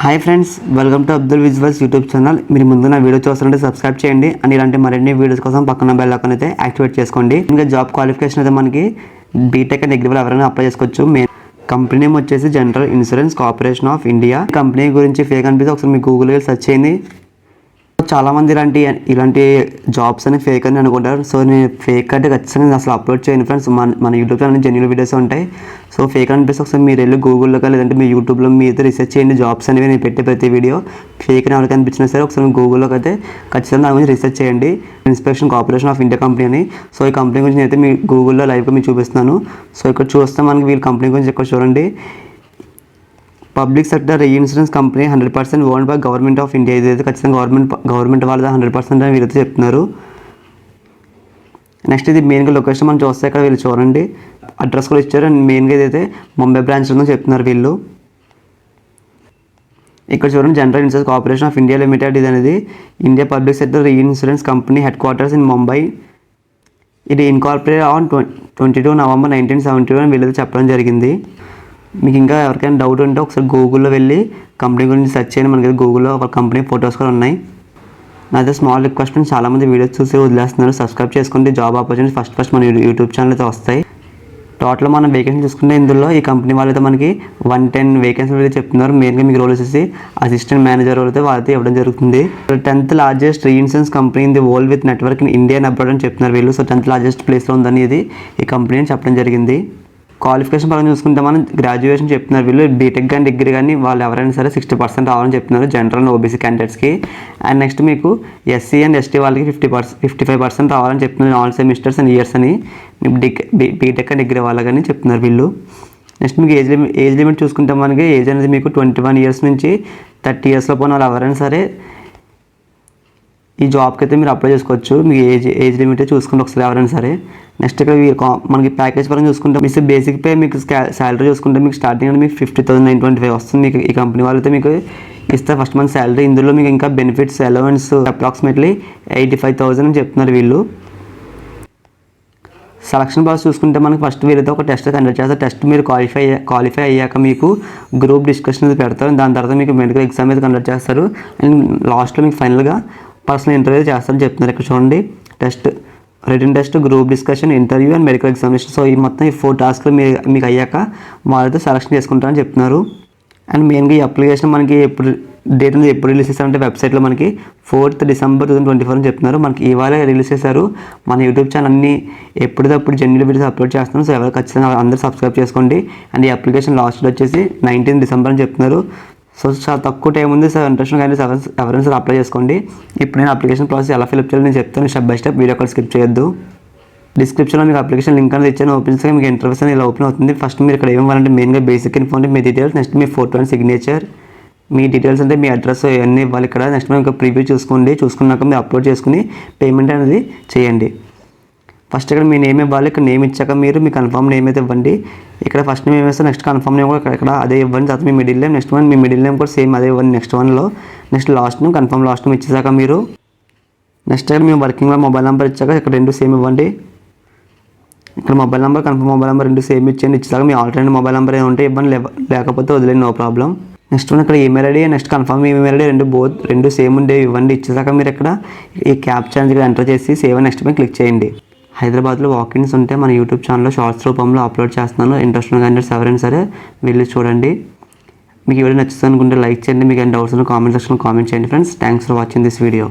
Hi friends, welcome to Abdul visuals YouTube channel. మీరు ముందు నా వీడియో చూస్తుంటే సబ్స్క్రైబ్ చేయండి అండ్ ఇలాంటి మరిన్ని వీడియోస్ కోసం పక్కన బెల్ ఐకాన్ అయితే యాక్టివేట్ చేసుకోండి. ఇంకా జాబ్ క్వాలిఫికేషన్ అయితే మనకి బీటెక్ అండ్ డిగ్రీ ఎవరైనా అప్లై చేసుకోవచ్చు. మెయిన్ కంపెనీ నేమ్ వచ్చేసి general insurance corporation of India. Company గురించి ఫేక్ అనిపిస్తే ఒకసారి మీ గూగుల్లో సెర్చ్ చేయండి. చాలామంది ఇలాంటి జాబ్స్ అని ఫేక్ అని అనుకుంటారు. సో నేను ఫేక్ అంటే ఖచ్చితంగా అసలు అప్లోడ్ చేయను ఫ్రెండ్స్. మన యూట్యూబ్ ఛానల్ జెన్యూన్ వీడియోస్ ఉంటాయి. సో ఫేక్ అనిపిస్తే ఒకసారి మీరు వెళ్ళి గూగుల్లో లేదంటే మీ యూట్యూబ్లో మీ అయితే రీసెర్చ్ చేయండి. జాబ్స్ అనేవి నేను పెట్టే ప్రతి వీడియో ఫేక్ అని ఎవరికి అనిపించినా సరే ఒకసారి గూగుల్లోకి అయితే ఖచ్చితంగా దాని గురించి రీసెర్చ్ చేయండి. Inspection corporation of India company అని. సో ఈ కంపెనీ గురించి అయితే మీ గూగుల్లో లైవ్గా మీకు చూపిస్తున్నాను. సో ఇక్కడ చూస్తే మనకి వీళ్ళ కంపెనీ గురించి ఇక్కడ చూడండి. Public sector insurance company 100% owned by government of India. ఇదైతే ఖచ్చితంగా గవర్నమెంట్ వాళ్ళది 100% అని వీళ్ళైతే చెప్తున్నారు. నెక్స్ట్ ఇది మెయిన్గా లొకేషన్ మనం చూస్తే ఇక్కడ వీళ్ళు చూడండి అడ్రస్ కూడా ఇచ్చారు. అండ్ మెయిన్గా ఇదైతే ముంబై బ్రాంచ్ ఉందని చెప్తున్నారు వీళ్ళు. ఇక్కడ చూడండి general insurance corporation of India limited. ఇది అనేది India public sector insurance company head quarters in Mumbai. ఇది ఇన్కార్పొరేట్ ఆన్ 22 నవంబర్ 1971 అని వీళ్ళైతే చెప్పడం జరిగింది. మీకు ఇంకా ఎవరికైనా డౌట్ ఉంటే ఒకసారి గూగుల్లో వెళ్ళి కంపెనీ గురించి సెర్చ్ చేయండి. మనకి గూగుల్లో ఒక కంపెనీ ఫొటోస్ కూడా ఉన్నాయి. నాది స్మాల్ రిక్వెస్ట్ ఫ్రెండ్స్, చాలామంది వీడియోస్ చూసి వదిలేస్తున్నారు. సబ్స్క్రైబ్ చేసుకుంటే జాబ్ ఆపర్చునిటీ ఫస్ట్ మన యూట్యూబ్ ఛానల్ అయితే వస్తాయి. టోటల్ మనం వేకెన్సీ చూసుకుంటే ఇందులో ఈ కంపెనీ వాళ్ళైతే మనకి 110 వేకెన్సీలు అయితే చెప్తున్నారు. మెయిన్గా మీకు రోల్ వచ్చేసి అసిస్టెంట్ మేనేజర్ అయితే వాళ్ళైతే ఇవ్వడం జరుగుతుంది. 10th largest insurance company in the world with network in India and abroad అని చెప్తున్నారు వీళ్ళు. సో 10th లార్జెస్ట్ ప్లేస్లో ఉందని ఇది ఈ కంపెనీ అని చెప్పడం జరిగింది. క్వాలిఫికేషన్ పరంగా చూసుకుంటే మనం గ్రాడ్యుయేషన్ చెప్తున్నారు వీళ్ళు. బీటెక్ కానీ డిగ్రీ కానీ వాళ్ళు ఎవరైనా సరే 60% రావాలని చెప్తున్నారు జనరల్ అండ్ ఓబీసీ క్యాండిడేట్స్కి. అండ్ నెక్స్ట్ మీకు ఎస్సీ అండ్ ఎస్టీ వాళ్ళకి 55% రావాలని చెప్తున్నారు ఆల్ సెమిస్టర్స్ అండ్ ఇయర్స్ అని. బీటెక్ అండ్ డిగ్రీ వాళ్ళకని చెప్తున్నారు వీళ్ళు. నెక్స్ట్ మీకు ఏజ్ లిమిట్ చూసుకుంటే మనకి ఏజ్ అనేది మీకు 21 ఇయర్స్ నుంచి 30 ఇయర్స్లో పోయిన వాళ్ళు ఎవరైనా సరే ఈ జాబ్కి అయితే మీరు అప్లై చేసుకోవచ్చు. మీకు ఏజ్ లిమిట్ చూసుకుంటే ఒకసారి ఎవరైనా సరే. నెక్స్ట్ ఇక్కడ మనకి ప్యాకేజ్ పరంగా చూసుకుంటే మీకు బేసిక్ పే మీకు శాలరీ చూసుకుంటే మీకు స్టార్టింగ్ అంటే మీకు 50,925 వస్తుంది. మీకు ఈ కంపెనీ వాళ్ళైతే మీకు ఇస్తారు ఫస్ట్ మంత్ శాలరీ. ఇందులో మీకు ఇంకా బెనిఫిట్స్ అలవెన్స్ అప్రాక్సిమేట్లీ 85,000 అని చెప్తున్నారు వీళ్ళు. సెలక్షన్ ప్రాసెస్ చూసుకుంటే మనకి ఫస్ట్ వీళ్ళతో ఒక టెస్ట్ కండక్ట్ చేస్తారు. టెస్ట్ మీరు క్వాలిఫై అయ్యాక మీకు గ్రూప్ డిస్కషన్ అయితే పెడతారు. దాని తర్వాత మీకు మెడికల్ ఎగ్జామ్ అయితే కండక్ట్ చేస్తారు. అండ్ లాస్ట్లో మీకు ఫైనల్గా పర్సనల్ ఇంటర్వ్యూ చేస్తారని చెప్తున్నారు. ఇక్కడ చూడండి written test, group discussion, interview and medical examination. So ఈ మొత్తం ఈ 4 టాస్క్లు మీకు అయ్యాక వాళ్ళతో సెలక్షన్ చేసుకుంటారని చెప్తున్నారు. అండ్ మెయిన్గా ఈ అప్లికేషన్ మనకి డేట్ అనేది ఎప్పుడు రిలీజ్ చేస్తారంటే వెబ్సైట్లో మనకి 4th డిసెంబర్ 2024 అని చెప్తున్నారు. మనకి ఇవాళ రిలీజ్ చేశారు. మన యూట్యూబ్ ఛానల్ అన్ని ఎప్పటికప్పుడు జెన్యూన్ వీడియోస్ అప్లోడ్ చేస్తున్నాం. సో ఎవరు ఖచ్చితంగా అందరూ సబ్స్క్రైబ్ చేసుకోండి. అండ్ ఈ అప్లికేషన్ లాస్ట్ వచ్చేసి 19th డిసెంబర్ అని చెప్తున్నారు. సో చాలా తక్కువ టైం ఉంది. సో ఇంట్రెస్ట్ కానీ ఎవరైనా సరే అప్లై చేసుకోండి. ఇప్పుడు నేను అప్లికేషన్ ప్రాసెస్ ఎలా ఫిల్అప్ చేయాలి నేను చెప్తాను step by step. Video call skip చేయొద్దు. డిస్క్రిప్షన్లో మీకు అప్లికేషన్ లింక్ అనేది ఇచ్చాను. ఓపెన్ చేస్తే మీకు ఇంటర్వ్యూస్ అనేది ఇలా ఓపెన్ అవుతుంది. ఫస్ట్ మీరు ఇక్కడ ఏమివ్వాలంటే మెయిన్గా basic information, me details, next me photo and signature, me details అంటే మీ అడ్రస్ ఇవన్నీ ఇవ్వాలి ఇక్కడ. నెక్స్ట్ మేము ఇంకా ప్రివ్యూ చూసుకున్నాక మీరు అప్లోడ్ చేసుకుని పేమెంట్ అనేది చేయండి. ఫస్ట్ ఇక్కడ మీ నేమ్ ఇవ్వాలి. ఇక్కడ నేమ్ ఇచ్చాక మీరు మీ కన్ఫర్మ్ నేమ్ అయితే ఇవ్వండి. ఇక్కడ ఫస్ట్ నేమ్ ఏమేస్తే నెక్స్ట్ కన్ఫర్మ్ నేమ్ కూడా ఇక్కడ అదే ఇవ్వండి. తర్వాత మీ మిడిల్ నేమ్, నెక్స్ట్ మీ మిడిల్ నేమ్ కూడా సేమ్ అదే ఇవ్వండి నెక్స్ట్ వన్లో. Next last name confirm last name ఇచ్చేసాక మీరు నెక్స్ట్ ఇక్కడ మేము వర్కింగ్లో మొబైల్ నెంబర్ ఇచ్చాక ఇక్కడ 2 సేమ్ ఇవ్వండి. ఇక్కడ mobile number confirm mobile number 2 same ఇచ్చేయండి. ఇచ్చాక మీ ఆల్టర్నేట్ మొబైల్ నెంబర్ ఏమంటే ఇవ్వండి, లేకపోతే వదిలేండి, నో ప్రాబ్లం. నెక్స్ట్ ఇక్కడ email ID, next confirm email ID 2 same ఉండే ఇవ్వండి. ఇచ్చేసాక మీరు ఇక్కడ ఈ క్యాప్చా ఇక్కడ ఎంటర్ చేసి సేవ్ నెక్స్ట్ మీద క్లిక్ చేయండి. హైదరాబాద్లో వాకిన్స్ ఉంటే మన యూట్యూబ్ ఛానల్లో షార్ట్స్ రూపంలో అప్లోడ్ చేస్తున్నాను. ఇంట్రెస్ట్ ఉన్న క్యాండిడేట్స్ ఎవరైనా సరే వెళ్ళి చూడండి. మీకు వీడియో నచ్చుతుంది అనుకుంటే లైక్ చేయండి. మీకు ఏమైనా డౌట్స్ ఉన్న కామెంట్ సెక్షన్లో కామెంట్ చేయండి friends. Thanks for watching this video.